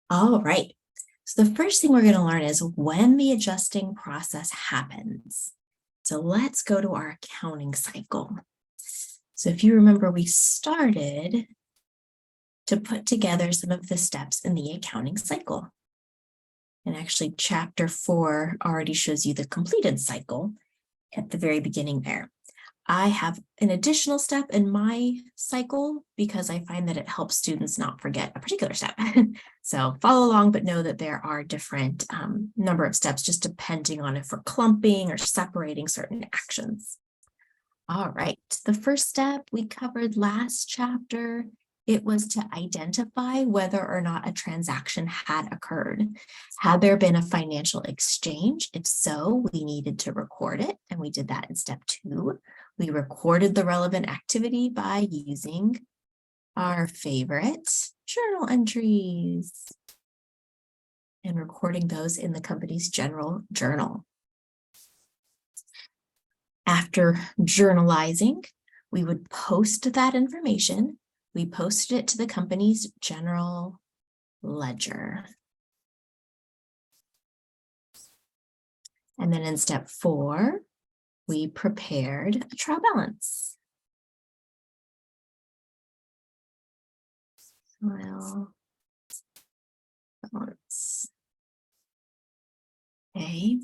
All right. So the first thing we're going to learn is when the adjusting process happens. So let's go to our accounting cycle. So if you remember, we started to put together some of the steps in the accounting cycle. And actually, chapter 4 already shows you the completed cycle at the very beginning there. I have an additional step in my cycle because I find that it helps students not forget a particular step. So follow along, but know that there are different number of steps just depending on if we're clumping or separating certain actions. All right, the first step we covered last chapter, it was to identify whether or not a transaction had occurred. Had there been a financial exchange? If so, we needed to record it, and we did that in step 2. We recorded the relevant activity by using our favorite journal entries and recording those in the company's general journal. After journalizing, we would post that information. We posted it to the company's general ledger. And then in step 4, we prepared a trial balance. Trial balance. Okay,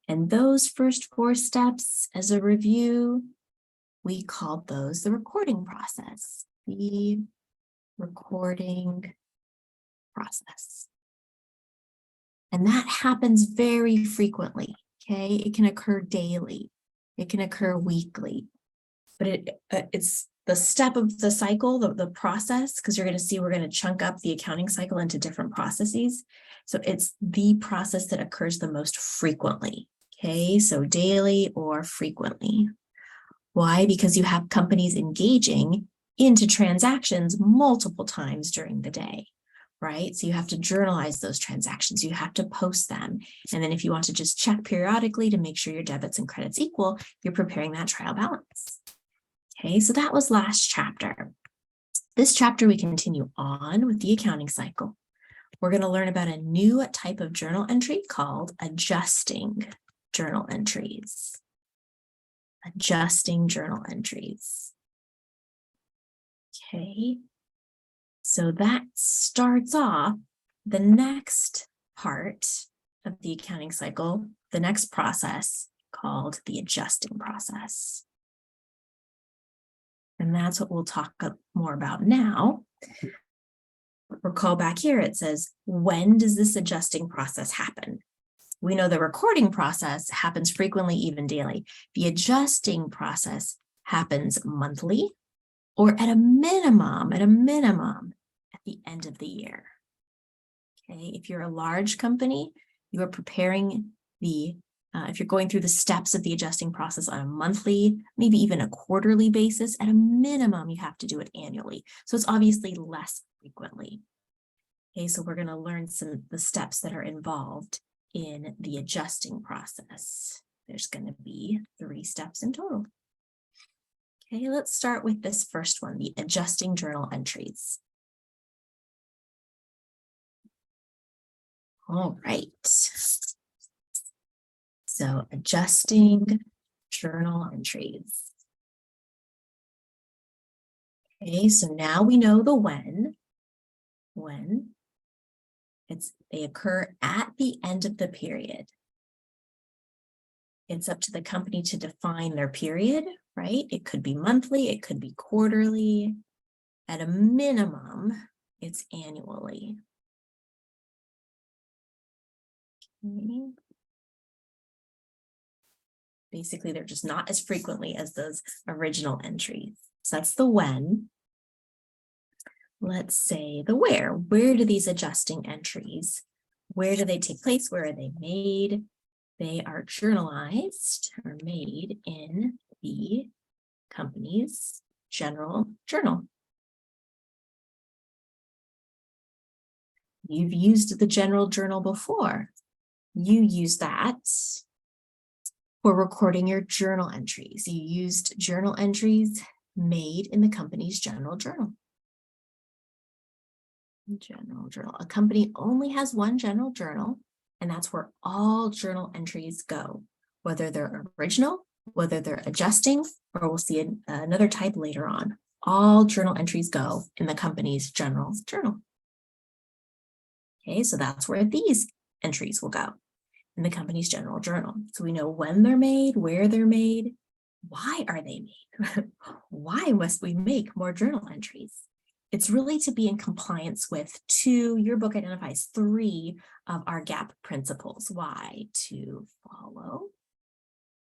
and those first 4 steps as a review, we called those the recording process. The recording process. And that happens very frequently, okay? It can occur daily. It can occur weekly. But it's the step of the cycle, the process, because you're going to see we're going to chunk up the accounting cycle into different processes. So it's the process that occurs the most frequently, okay? So daily or frequently. Why? Because you have companies engaging into transactions multiple times during the day, right? So you have to journalize those transactions. You have to post them. And then if you want to just check periodically to make sure your debits and credits equal, you're preparing that trial balance. Okay, so that was last chapter. This chapter, we continue on with the accounting cycle. We're going to learn about a new type of journal entry called adjusting journal entries. Adjusting journal entries. Okay, so that starts off the next part of the accounting cycle, the next process called the adjusting process. And that's what we'll talk more about now. Recall back here, it says, when does this adjusting process happen? We know the recording process happens frequently, even daily. The adjusting process happens monthly or at a minimum, at the end of the year. Okay, if you're a large company, you are preparing if you're going through the steps of the adjusting process on a monthly, maybe even a quarterly basis, at a minimum, you have to do it annually. So it's obviously less frequently. Okay, so we're going to learn the steps that are involved in the adjusting process. There's going to be 3 steps in total. Okay, let's start with this first one, the adjusting journal entries. All right. So adjusting journal entries. Okay, so now we know the when. They occur at the end of the period. It's up to the company to define their period, right? It could be monthly, it could be quarterly. At a minimum, it's annually. Okay. Basically, they're just not as frequently as those original entries. So that's the when. Let's say the where. Where do these adjusting entries, where do they take place? Where are they made? They are journalized or made in the company's general journal. You've used the general journal before. You use that for recording your journal entries. You used journal entries made in the company's general journal. General journal. A company only has one general journal, and that's where all journal entries go, whether they're original, whether they're adjusting, or we'll see another type later on. All journal entries go in the company's general journal. Okay, so that's where these entries will go in the company's general journal. So we know when they're made, where they're made, why are they made? Why must we make more journal entries? It's really to be in compliance with your book identifies 3 of our GAP principles. Why? To follow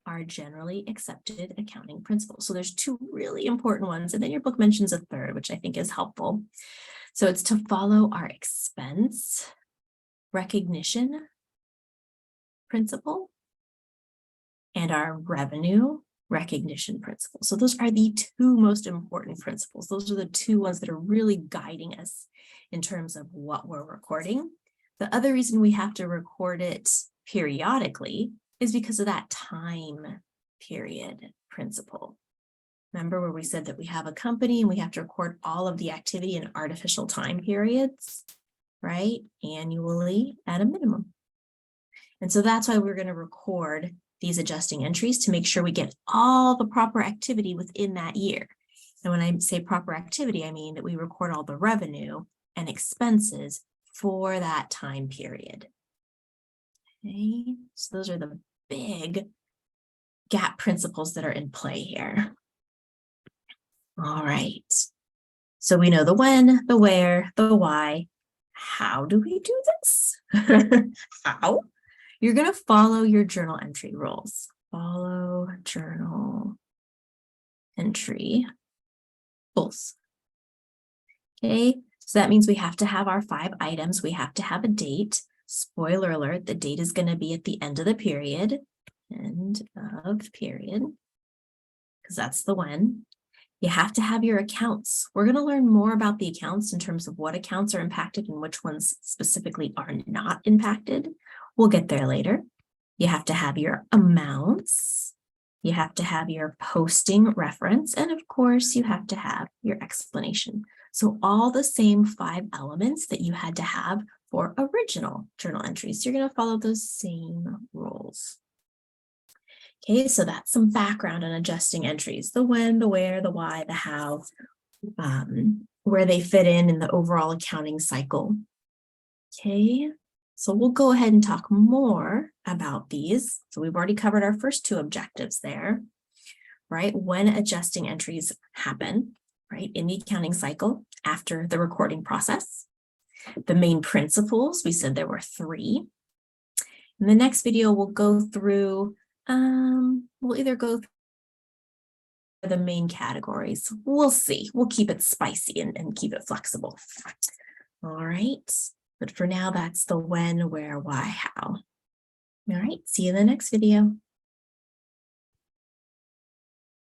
our generally accepted accounting principles. So there's 2 really important ones, and then your book mentions a 3rd, which I think is helpful. So it's to follow our expense recognition principle and our revenue recognition principle. So those are the 2 most important principles. Those are the 2 ones that are really guiding us in terms of what we're recording. The other reason we have to record it periodically is because of that time period principle. Remember where we said that we have a company and we have to record all of the activity in artificial time periods, right? Annually at a minimum. And so that's why we're going to record these adjusting entries to make sure we get all the proper activity within that year. And when I say proper activity, I mean that we record all the revenue and expenses for that time period. Okay, so those are the big GAP principles that are in play here. All right, so we know the when, the where, the why. How do we do this? How? You're going to follow your journal entry rules. Follow journal entry rules. Okay, so that means we have to have our 5 items. We have to have a date. Spoiler alert, the date is going to be at the end of the period. End of period, because that's the when. You have to have your accounts. We're going to learn more about the accounts in terms of what accounts are impacted and which ones specifically are not impacted. We'll get there later. You have to have your amounts. You have to have your posting reference. And of course, you have to have your explanation. So all the same 5 elements that you had to have for original journal entries. You're going to follow those same rules. Okay, so that's some background on adjusting entries, the when, the where, the why, the how, where they fit in the overall accounting cycle. Okay, so we'll go ahead and talk more about these. So we've already covered our first 2 objectives there, right? When adjusting entries happen, right, in the accounting cycle after the recording process. The main principles, we said there were 3. In the next video, we'll go through we'll either go through the main categories. We'll see. We'll keep it spicy and keep it flexible. All right. But for now, that's the when, where, why, how. All right. See you in the next video.